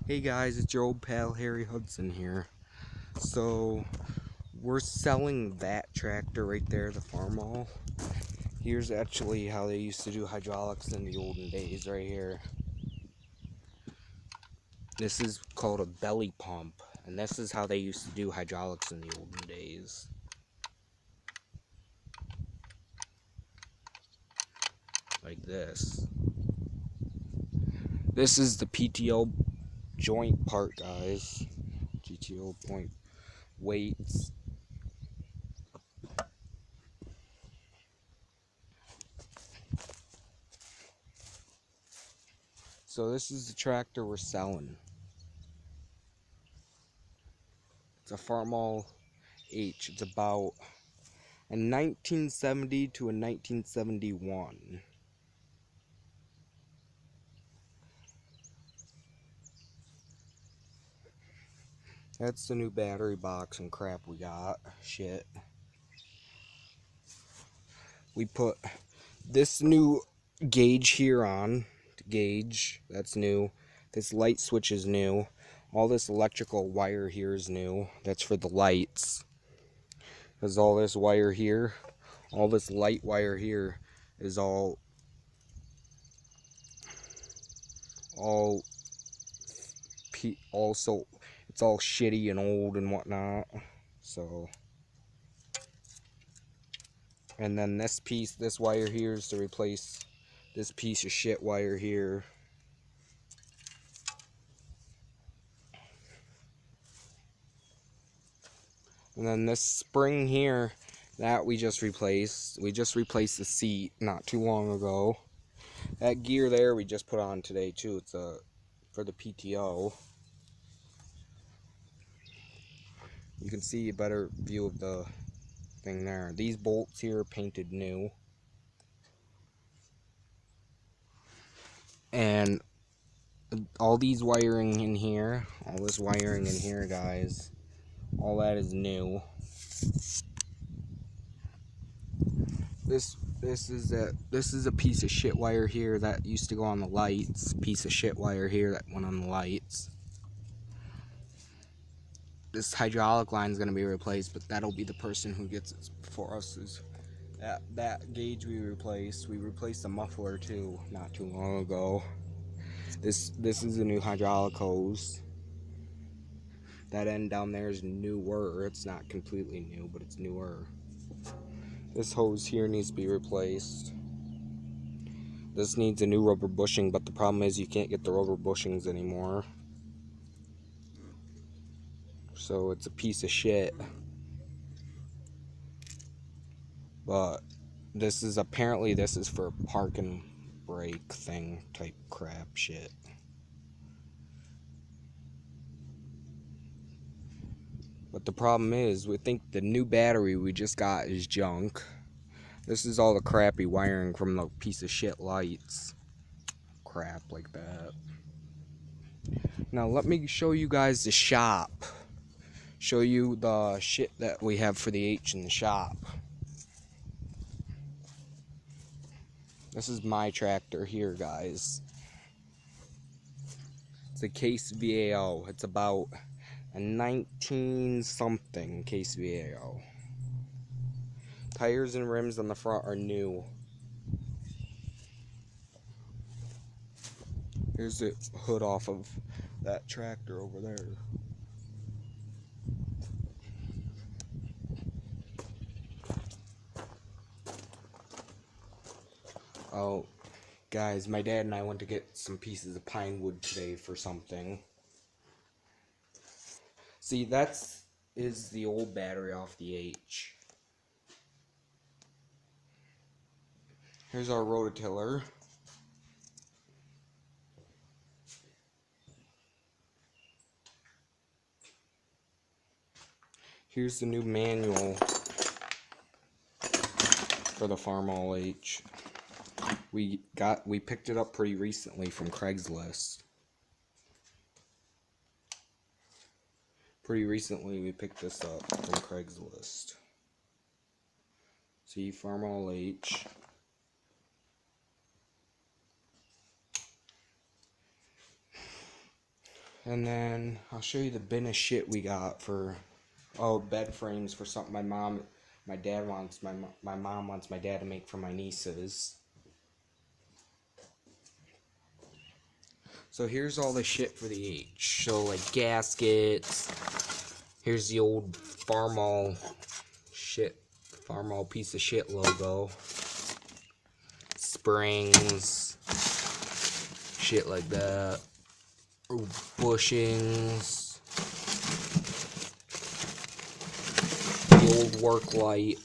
Hey guys, it's your old pal Harry Hudson here. So, we're selling that tractor right there, the Framall. Here's actually how they used to do hydraulics in the olden days right here. This is called a belly pump, and this is how they used to do hydraulics in the olden days. Like this. This is the PTO joint part, guys. GTO point weights. So this is the tractor we're selling. It's a Framall H. It's about a 1970 to a 1971. That's the new battery box and crap we got. Shit. We put this new gauge here on. Gauge, that's new. This light switch is new. All this electrical wire here is new. That's for the lights. There's all this wire here. All this light wire here is all also it's all shitty and old and whatnot. So, and then this wire here is to replace this piece of shit wire here. And then this spring here, that we just replaced. We just replaced the seat not too long ago. That gear there we just put on today too. It's for the PTO. You can see a better view of the thing there. These bolts here are painted new. And all these wiring in here, all this wiring in here, guys, all that is new. This is a piece of shit wire here that used to go on the lights. Piece of shit wire here that went on the lights. This hydraulic line is gonna be replaced, but that'll be the person who gets it for us. Is that gauge we replaced? We replaced the muffler too, not too long ago. This is a new hydraulic hose. That end down there is newer. It's not completely new, but it's newer. This hose here needs to be replaced. This needs a new rubber bushing, but the problem is you can't get the rubber bushings anymore. So it's a piece of shit. But this is for park and brake thing type crap shit. But the problem is, we think the new battery we just got is junk. This is all the crappy wiring from the piece of shit lights. Crap like that. Now let me show you guys the shop. Show you the shit that we have for the H in the shop. This is my tractor here, guys. It's a Case VAO. It's about a 19 something Case VAO. Tires and rims on the front are new. Here's the hood off of that tractor over there. Oh, guys, my dad and I went to get some pieces of pine wood today for something. See, is the old battery off the H. Here's our rototiller. Here's the new manual for the Framall H. We picked it up pretty recently from Craigslist. Pretty recently we picked this up from Craigslist. See, Framall H. And then I'll show you the bin of shit we got for, bed frames for something my mom wants my dad to make for my nieces. So here's all the shit for the H. So like gaskets. Here's the old Framall piece of shit logo. Springs. Shit like that. Bushings. The old work light.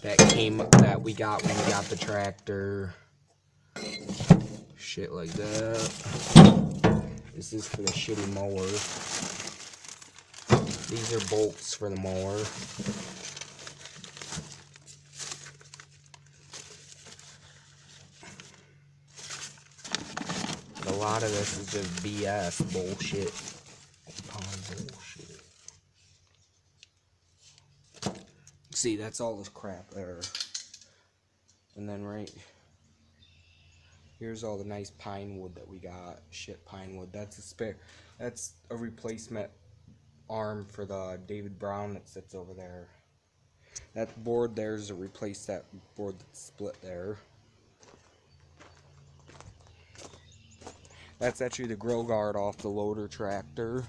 That we got when we got the tractor. Shit like that. This is for the shitty mower. These are bolts for the mower. But a lot of this is just BS bullshit. Bullshit. See, that's all this crap there. And then right here's all the nice pine wood that we got. Shit, pine wood. That's a replacement arm for the David Brown that sits over there. That board there's to replace that board that's split there. That's actually the grill guard off the loader tractor.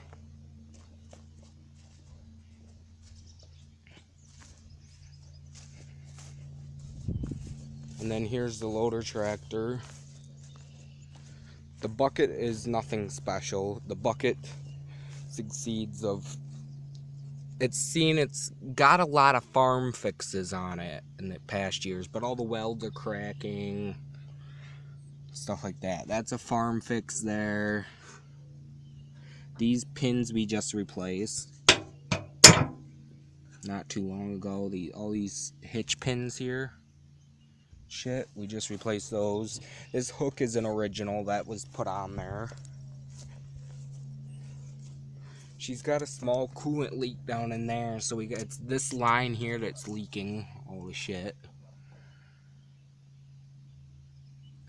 And then here's the loader tractor. The bucket is nothing special. The bucket succeeds of... It's got a lot of farm fixes on it in the past years, but all the welds are cracking. Stuff like that. That's a farm fix there. These pins we just replaced not too long ago. All these hitch pins here. Shit, we just replaced those. This hook is an original that was put on there. She's got a small coolant leak down in there, so it's this line here that's leaking all the shit.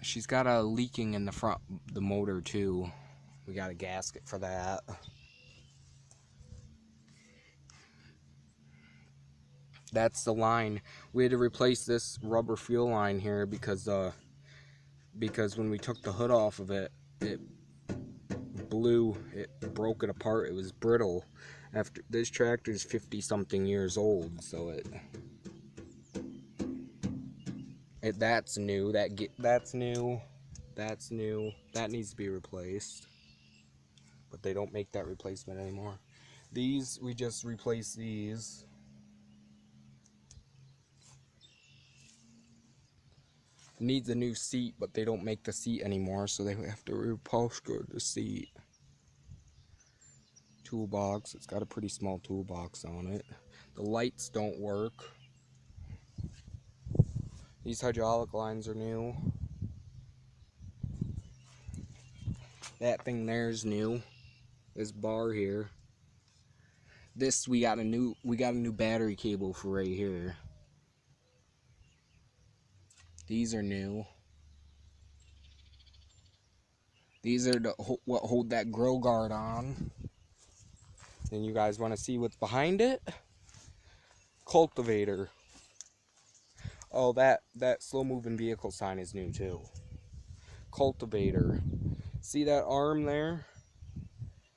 She's got a leaking in the front, the motor too. We got a gasket for that. That's the line. We had to replace this rubber fuel line here because when we took the hood off of it, it broke it apart. It was brittle. After this tractor is 50-something years old, so that's new. That's new. That's new. That needs to be replaced. But they don't make that replacement anymore. These, we just replaced these. It needs a new seat, but they don't make the seat anymore, so they have to reupholster the seat. Toolbox. It's got a pretty small toolbox on it. The lights don't work. These hydraulic lines are new. That thing there is new. This bar here. This we got a new battery cable for right here. These are new. These are what hold that grill guard on. Then you guys want to see what's behind it? Cultivator. Oh, that slow moving vehicle sign is new too. Cultivator. See that arm there?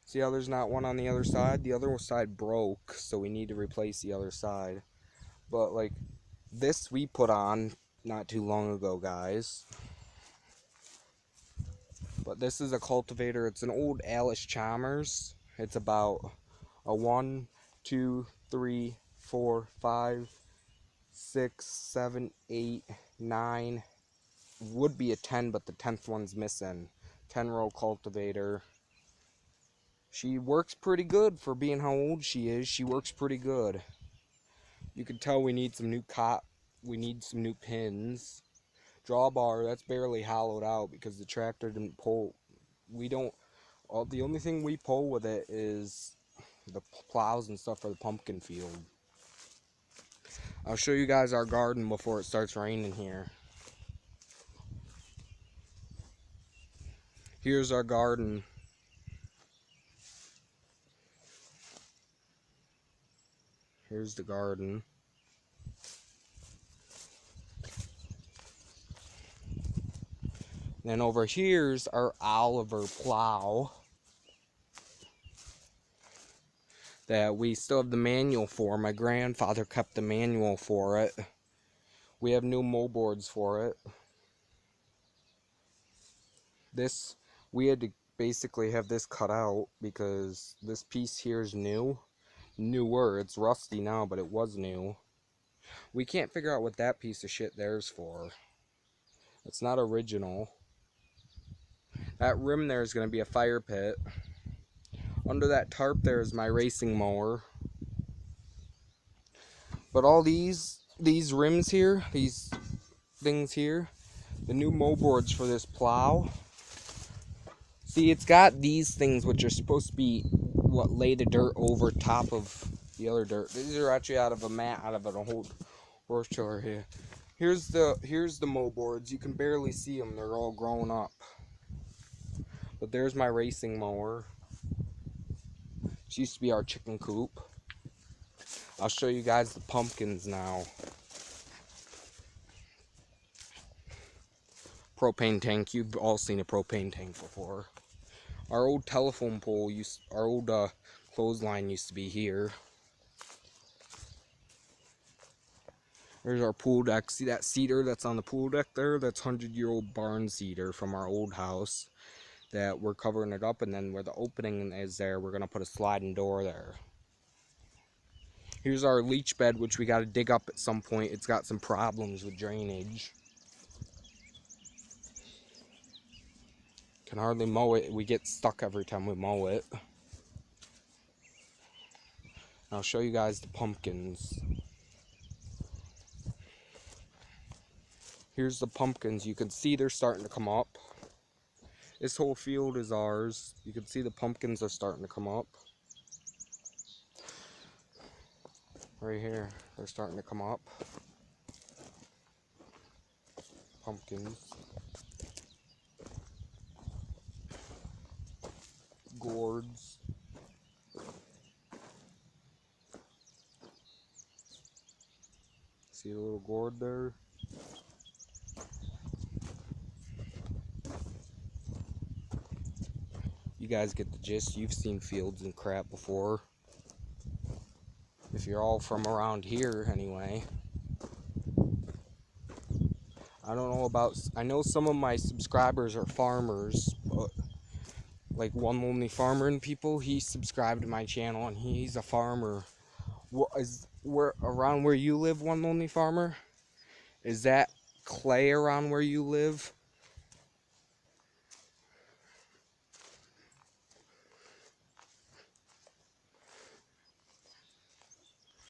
See how there's not one on the other side? The other side broke, so we need to replace the other side. But like this we put on not too long ago, guys. But this is a cultivator. It's an old Alice Chalmers. It's about a 1, 2, 3, 4, 5, 6, 7, 8, 9. Would be a 10, but the 10th one's missing. 10-row cultivator. She works pretty good for being how old she is. She works pretty good. You can tell we need some new we need some new pins. Drawbar, that's barely hollowed out because the tractor didn't pull. The only thing we pull with it is the plows and stuff for the pumpkin field. I'll show you guys our garden before it starts raining here. Here's our garden. Here's the garden. Then over here's our Oliver plow that we still have the manual for. My grandfather kept the manual for it. We have new mow boards for it. This, we had to basically have this cut out because this piece here is newer. It's rusty now, but it was new. We can't figure out what that piece of shit there's for. It's not original. That rim there is going to be a fire pit. Under that tarp there is my racing mower. But all these rims here, these things here, the new mow boards for this plow. See, it's got these things which are supposed to be what lay the dirt over top of the other dirt. These are actually out of a mat, out of an old horse trailer here. Here's the mow boards. You can barely see them. They're all grown up. But there's my racing mower. This used to be our chicken coop. I'll show you guys the pumpkins now. Propane tank. You've all seen a propane tank before. Our old telephone pole our old clothesline used to be here. There's our pool deck. See that cedar that's on the pool deck there? That's 100-year-old barn cedar from our old house. That we're covering it up, and then where the opening is there, we're gonna put a sliding door there. Here's our leach bed, which we gotta dig up at some point. It's got some problems with drainage. Can hardly mow it. We get stuck every time we mow it. I'll show you guys the pumpkins. Here's the pumpkins. You can see they're starting to come up. This whole field is ours. You can see the pumpkins are starting to come up. Right here, they're starting to come up. Pumpkins. Gourds. See the little gourd there? You guys get the gist. You've seen fields and crap before. If you're all from around here, anyway. I don't know about... I know some of my subscribers are farmers, but... Like One Lonely Farmer and people, he subscribed to my channel, and he's a farmer. Around where you live, One Lonely Farmer? Is that clay around where you live?